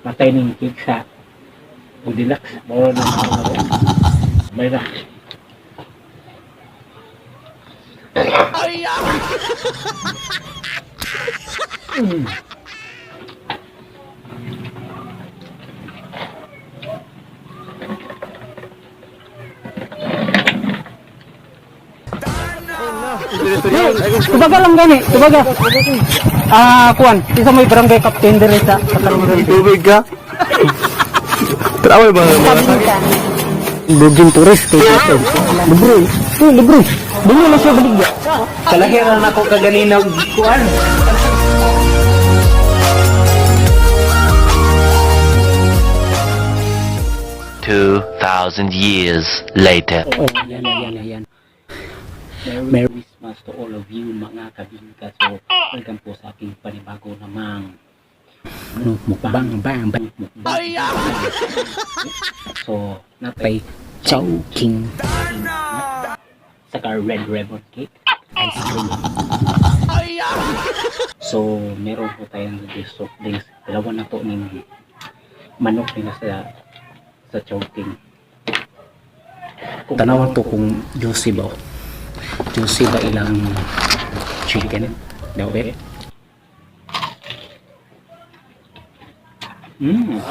matay ning cake sa Goldilocks. Moro na ako na. May na. Mm. Tubaga lang gani, tubaga. Kuan, isa may barangay captain dire sa Katarungan. Tubig ka? Travel ba naman? Buging turis kay Kato. Libre. Libre. Dili na siya baligya. Kalahiran ako kaganina kuan. 2,000 years later. Oh, yan. Merry Christmas to all of you mga kabingka. So, welcome po sa aking panibago namang Mukbang. So, natay Chowking. saka red ribbon cake, ice cream. So, meron po tayong soft drinks. Dalawa na po ng manok nila sa chowking. Tanawan to kung juicy ba. Juicy ba ilang chicken? Daw eh. Mm.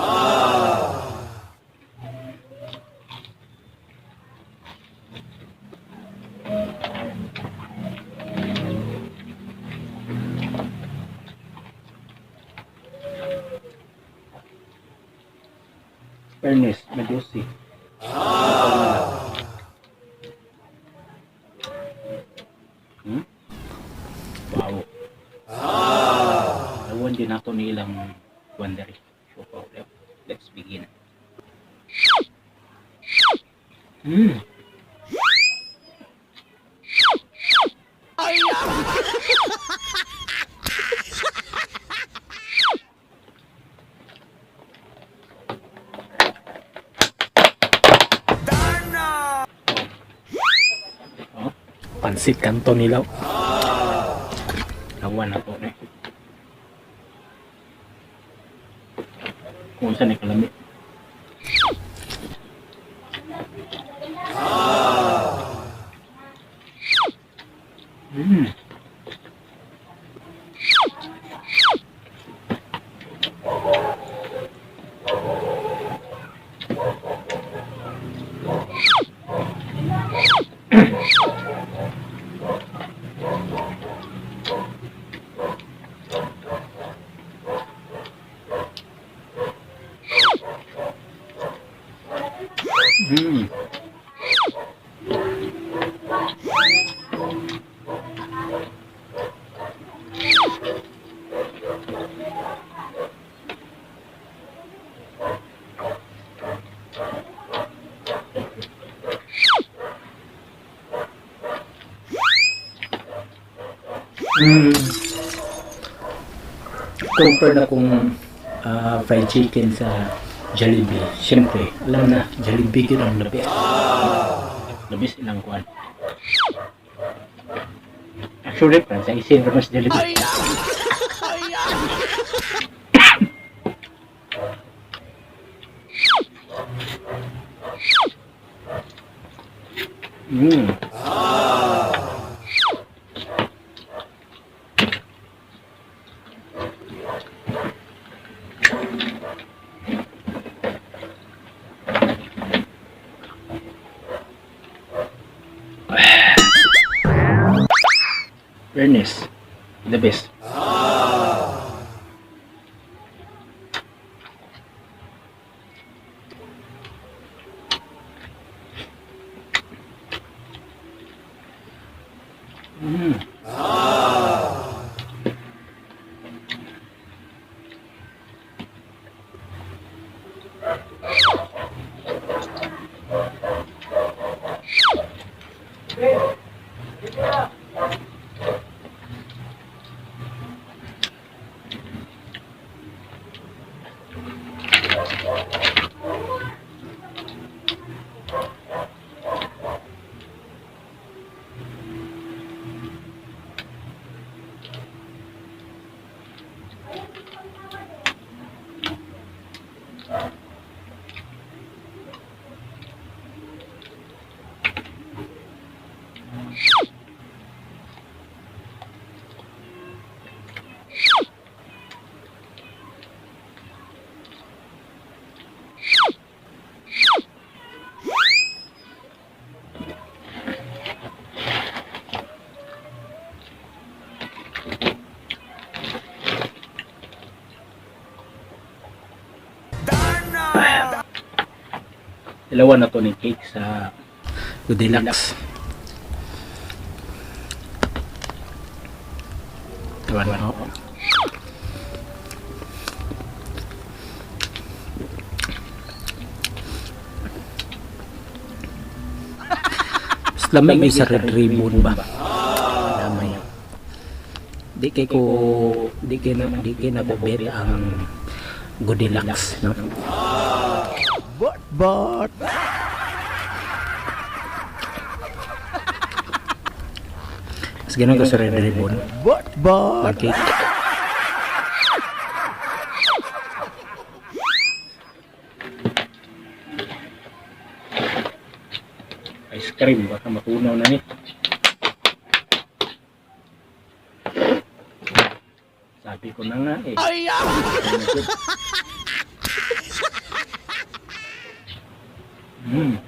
Fairness, majusi. Wow. Lawan din ako ni ilang wondering. So, let's begin. Pansit kanto nilaw. Lawan ako ni. Kung saan ay kalami. Compare na kung fried chicken sa Jollibee. Siyempre, alam na, Jollibee yun ang labi. Labis ilang kuan. Actually, sa isin mas Jollibee. Fairness, the best. Dalawa na to ni cake sa Goldilocks. Tuwan mo. Lamig may sa red ribbon ba? Lamay. Di kay na ko bet ang Goldilocks, no? But mas ganun ko sa red ribbon. Okay. ice cream, baka matunaw na ni. Sabi ko na nga eh. Mm.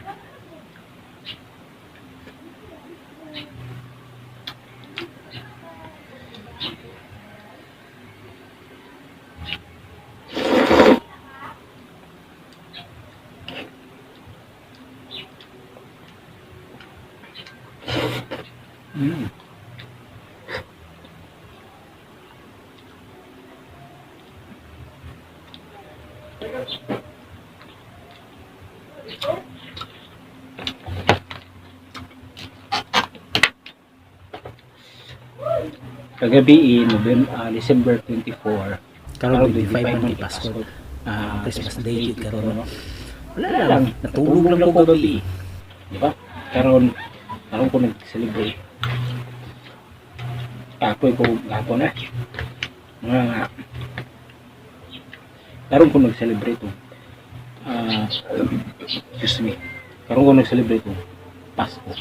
Mm. Kagabi December 24 Karon 25 man di Pasko. Christmas Day jud karon. Wala lang, natulog lang ko gabi. di ba? Karon ko nag-celebrate. Ako gapo na. Nga karon ko nag-celebrate excuse me. Karon ko nag-celebrate Pasko.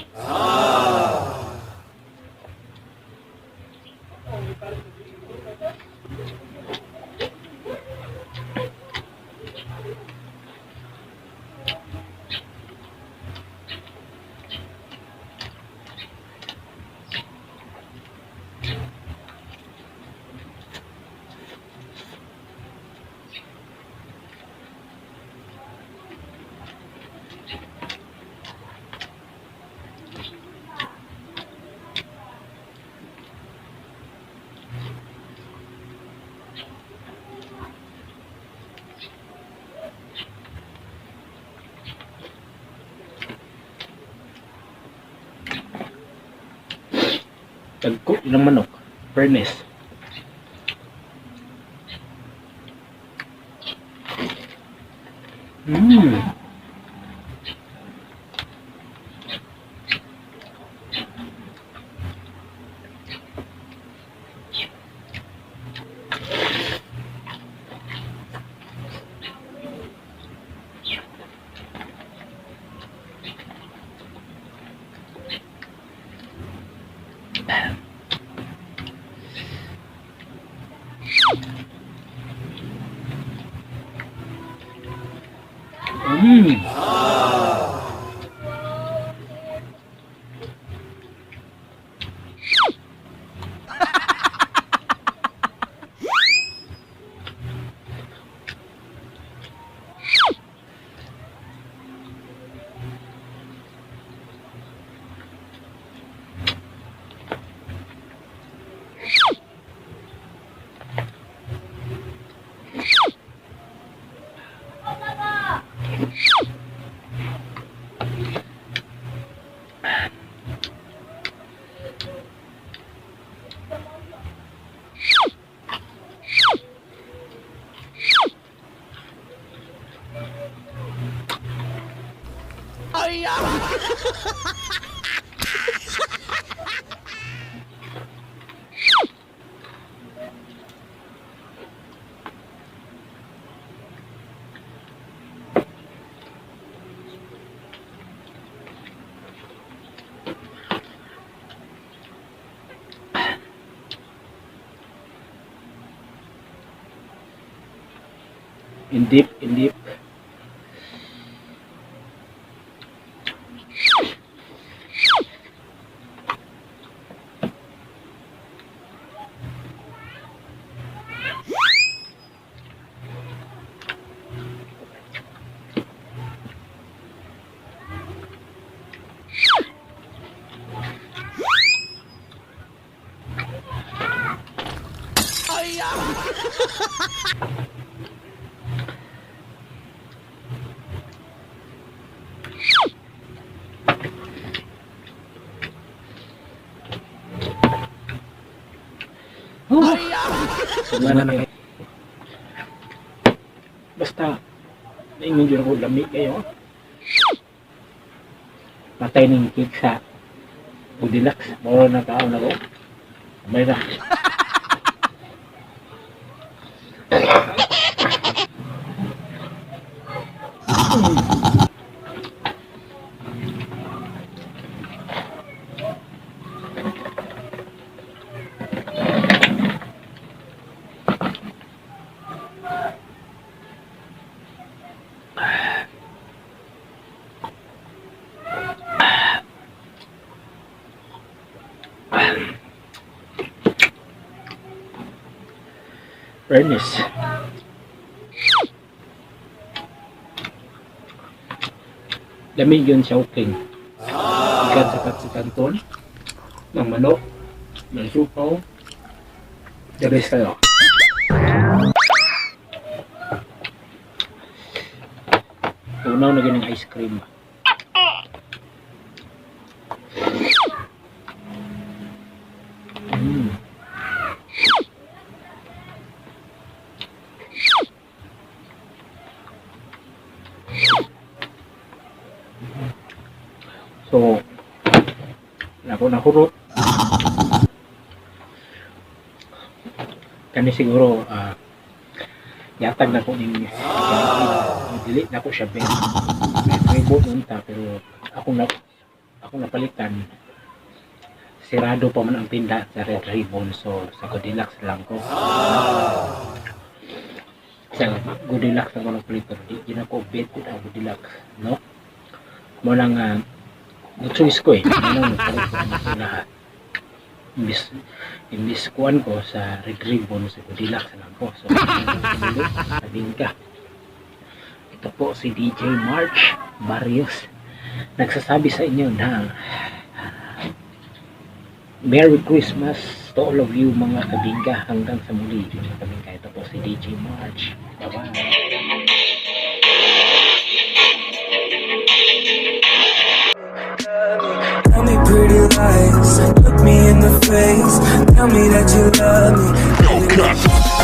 Tagko ng manok, furnace. In deep, in deep. Wala na kayo. Basta, naingon dyan ako lami kayo. Matay ng cake sa Goldilocks. Moro na kaon ako. May na. Ernest. Lamig yun Chowking. Ikat sa katsikanton ng manok, ng supaw. The best kayo. Tunaw na ganang ice cream. So, nahurot. Kani siguro, yatag na ko ning delete na ko siya ben. May boat unta pero ako napalitan. Sirado pa man ang tinda sa Red Ribbon, so sa Goldilocks lang ko. Sa Goldilocks ako napalitan, di na ko bet ko ang Goldilocks, no? Mo lang choice ko eh. Ano nagpalit ko na lahat. Imbis kuan ko sa Red Ribbon sa Goldilocks lang ko. So, sabihin ka. Ito po si DJ March Barrios. Nagsasabi sa inyo na Merry Christmas to all of you mga kabingka. Hanggang sa muli mga kabingka. Ito po si DJ March. Bye-bye. Tell me pretty lies, look me in the face, tell me that you love me.